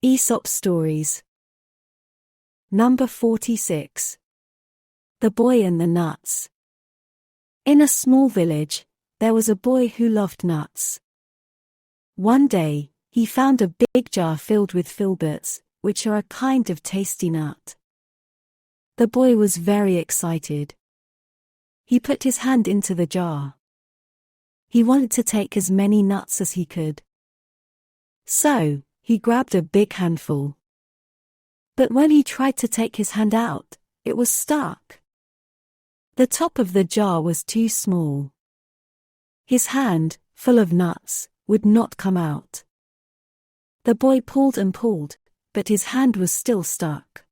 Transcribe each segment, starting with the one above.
Aesop stories. Number 46. The Boy and the Nuts. In a small village, there was a boy who loved nuts. One day, he found a big jar filled with filberts, which are a kind of tasty nut. The boy was very excited. He put his hand into the jar. He wanted to take as many nuts as he could. So, he grabbed a big handful. But when he tried to take his hand out, it was stuck. The top of the jar was too small. His hand, full of nuts, would not come out. The boy pulled and pulled, but his hand was still stuck.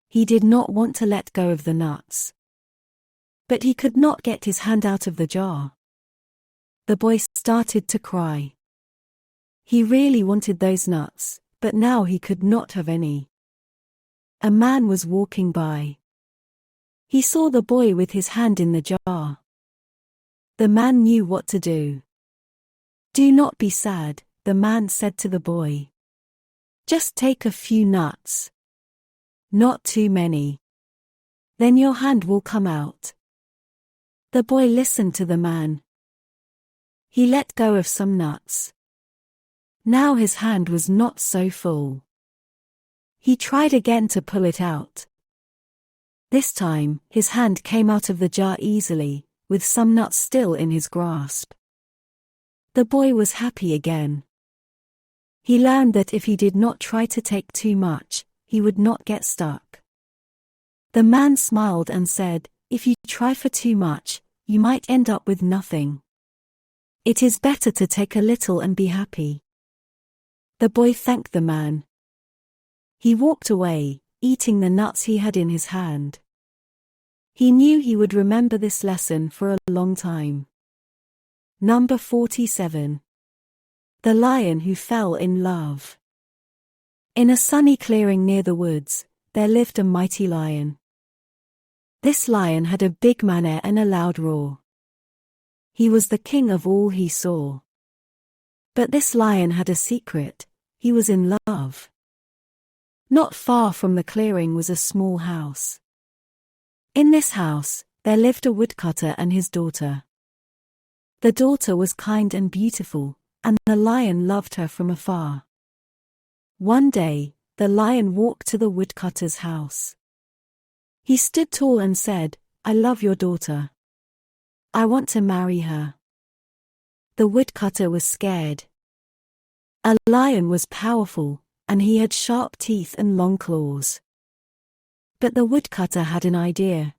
He did not want to let go of the nuts. But he could not get his hand out of the jar. The boy started to cry. He really wanted those nuts, but now he could not have any. A man was walking by. He saw the boy with his hand in the jar. The man knew what to do. "Do not be sad," the man said to the boy. "Just take a few nuts. Not too many. Then your hand will come out." The boy listened to the man. He let go of some nuts. Now his hand was not so full. He tried again to pull it out. This time, his hand came out of the jar easily, with some nuts still in his grasp. The boy was happy again. He learned that if he did not try to take too much, he would not get stuck. The man smiled and said, "If you try for too much, you might end up with nothing. It is better to take a little and be happy." The boy thanked the man. He walked away, eating the nuts he had in his hand. He knew he would remember this lesson for a long time. Number 47. The Lion Who Fell in Love. In a sunny clearing near the woods, there lived a mighty lion. This lion had a big manner and a loud roar. He was the king of all he saw. But this lion had a secret: he was in love. Not far from the clearing was a small house. In this house, there lived a woodcutter and his daughter. The daughter was kind and beautiful, and the lion loved her from afar. One day, the lion walked to the woodcutter's house. He stood tall and said, "I love your daughter. I want to marry her." The woodcutter was scared. A lion was powerful, and he had sharp teeth and long claws. But the woodcutter had an idea.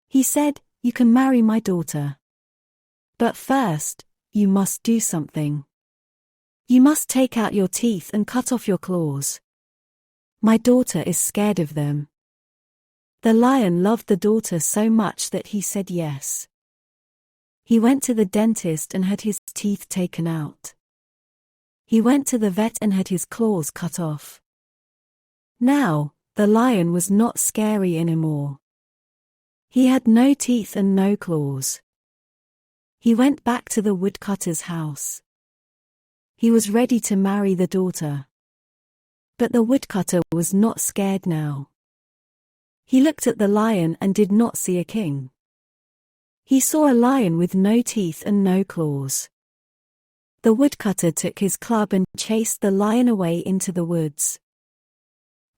He said, "You can marry my daughter. But first, you must do something. You must take out your teeth and cut off your claws. My daughter is scared of them." The lion loved the daughter so much that he said yes. He went to the dentist and had his teeth taken out. He went to the vet and had his claws cut off. Now, the lion was not scary anymore. He had no teeth and no claws. He went back to the woodcutter's house. He was ready to marry the daughter. But the woodcutter was not scared now. He looked at the lion and did not see a king. He saw a lion with no teeth and no claws. The woodcutter took his club and chased the lion away into the woods.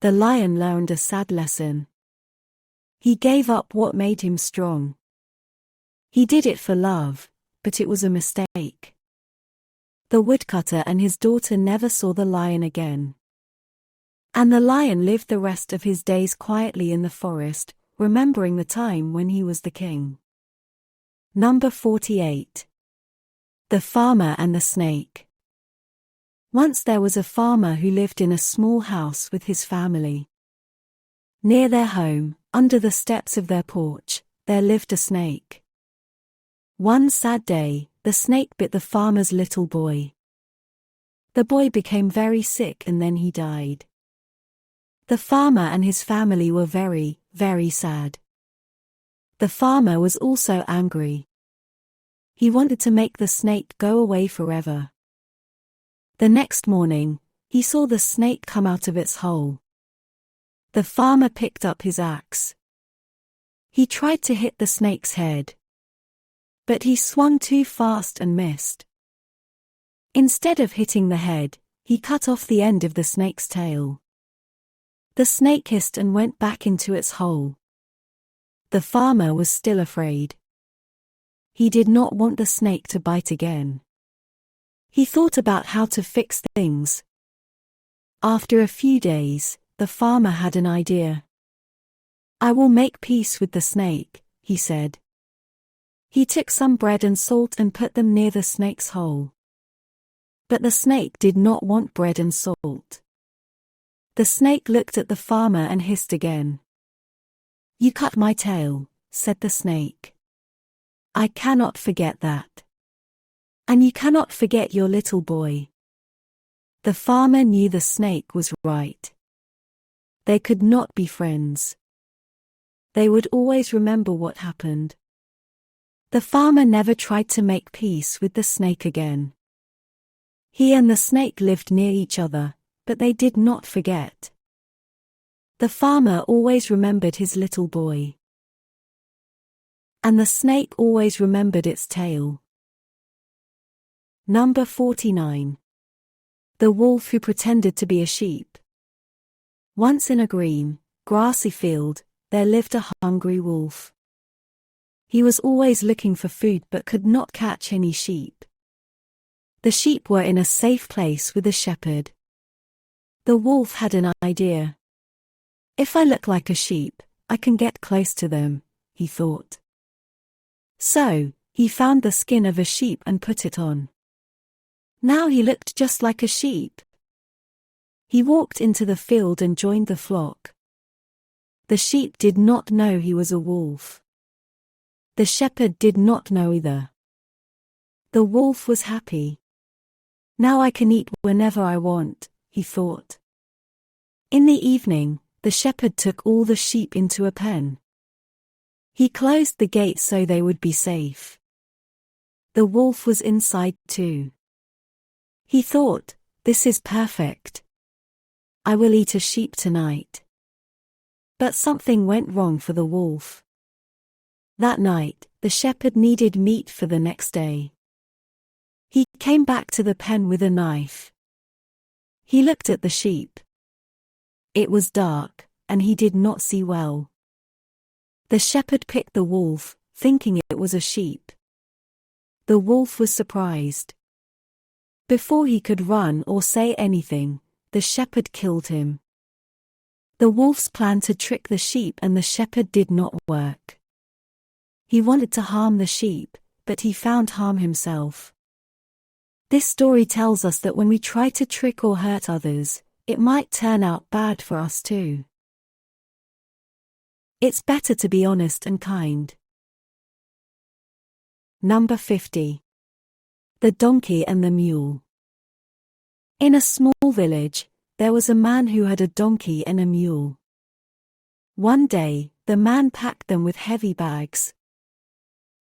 The lion learned a sad lesson. He gave up what made him strong. He did it for love, but it was a mistake. The woodcutter and his daughter never saw the lion again. And the lion lived the rest of his days quietly in the forest, remembering the time when he was the king. Number 48. The Farmer and the Snake. Once there was a farmer who lived in a small house with his family. Near their home, under the steps of their porch, there lived a snake. One sad day, the snake bit the farmer's little boy. The boy became very sick and then he died. The farmer and his family were very, very sad. The farmer was also angry. He wanted to make the snake go away forever. The next morning, he saw the snake come out of its hole. The farmer picked up his axe. He tried to hit the snake's head, but he swung too fast and missed. Instead of hitting the head, he cut off the end of the snake's tail. The snake hissed and went back into its hole. The farmer was still afraid. He did not want the snake to bite again. He thought about how to fix things. After a few days, the farmer had an idea. "I will make peace with the snake," he said. He took some bread and salt and put them near the snake's hole. But the snake did not want bread and salt. The snake looked at the farmer and hissed again. "You cut my tail," said the snake. "I cannot forget that. And you cannot forget your little boy." The farmer knew the snake was right. They could not be friends. They would always remember what happened. The farmer never tried to make peace with the snake again. He and the snake lived near each other, but they did not forget. The farmer always remembered his little boy. And the snake always remembered its tail. Number 49. The wolf who pretended to be a sheep. Once in a green, grassy field, there lived a hungry wolf. He was always looking for food but could not catch any sheep. The sheep were in a safe place with a shepherd. The wolf had an idea. "If I look like a sheep, I can get close to them," he thought. So, he found the skin of a sheep and put it on. Now he looked just like a sheep. He walked into the field and joined the flock. The sheep did not know he was a wolf. The shepherd did not know either. The wolf was happy. "Now I can eat whenever I want," he thought. In the evening, the shepherd took all the sheep into a pen. He closed the gate so they would be safe. The wolf was inside too. He thought, "This is perfect. I will eat a sheep tonight." But something went wrong for the wolf. That night, the shepherd needed meat for the next day. He came back to the pen with a knife. He looked at the sheep. It was dark, and he did not see well. The shepherd picked the wolf, thinking it was a sheep. The wolf was surprised. Before he could run or say anything, the shepherd killed him. The wolf's plan to trick the sheep and the shepherd did not work. He wanted to harm the sheep, but he found harm himself. This story tells us that when we try to trick or hurt others, it might turn out bad for us too. It's better to be honest and kind. Number 50. The donkey and the mule. In a small village, there was a man who had a donkey and a mule. One day, the man packed them with heavy bags.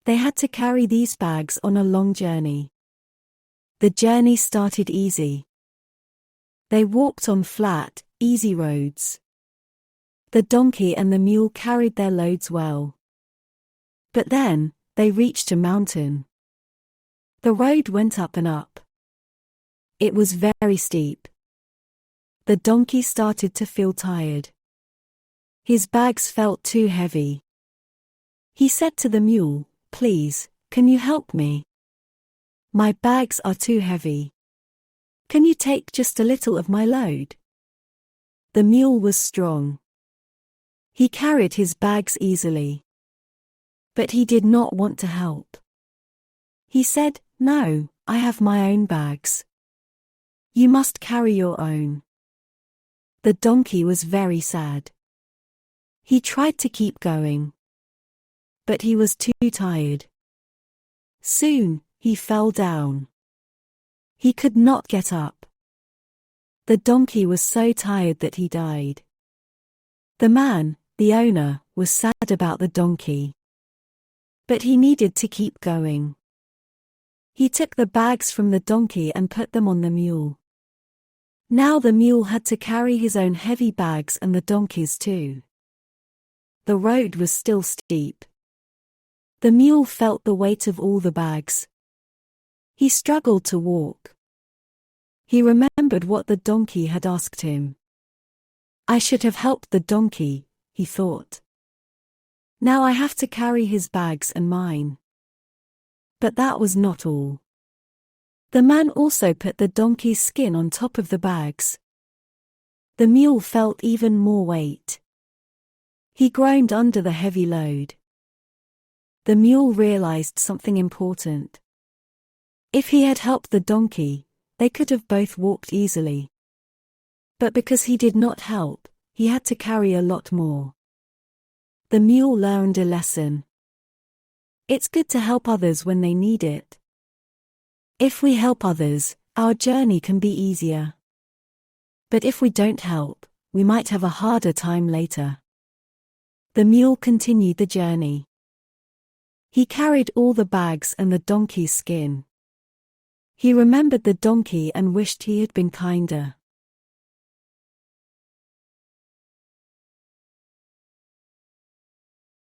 They had to carry these bags on a long journey. The journey started easy. They walked on flat, easy roads. The donkey and the mule carried their loads well. But then, they reached a mountain. The road went up and up. It was very steep. The donkey started to feel tired. His bags felt too heavy. He said to the mule, "Please, can you help me? My bags are too heavy. Can you take just a little of my load?" The mule was strong. He carried his bags easily. But he did not want to help. He said, "No, I have my own bags. You must carry your own." The donkey was very sad. He tried to keep going. But he was too tired. Soon, he fell down. He could not get up. The donkey was so tired that he died. The man, the owner, was sad about the donkey. But he needed to keep going. He took the bags from the donkey and put them on the mule. Now the mule had to carry his own heavy bags and the donkey's too. The road was still steep. The mule felt the weight of all the bags. He struggled to walk. He remembered what the donkey had asked him. I should have helped the donkey, he thought. Now I have to carry his bags and mine. But that was not all. The man also put the donkey's skin on top of the bags. The mule felt even more weight. He groaned under the heavy load. The mule realized something important. If he had helped the donkey, they could have both walked easily. But because he did not help, he had to carry a lot more. The mule learned a lesson. It's good to help others when they need it. If we help others, our journey can be easier. But if we don't help, we might have a harder time later. The mule continued the journey. He carried all the bags and the donkey's skin. He remembered the donkey and wished he had been kinder.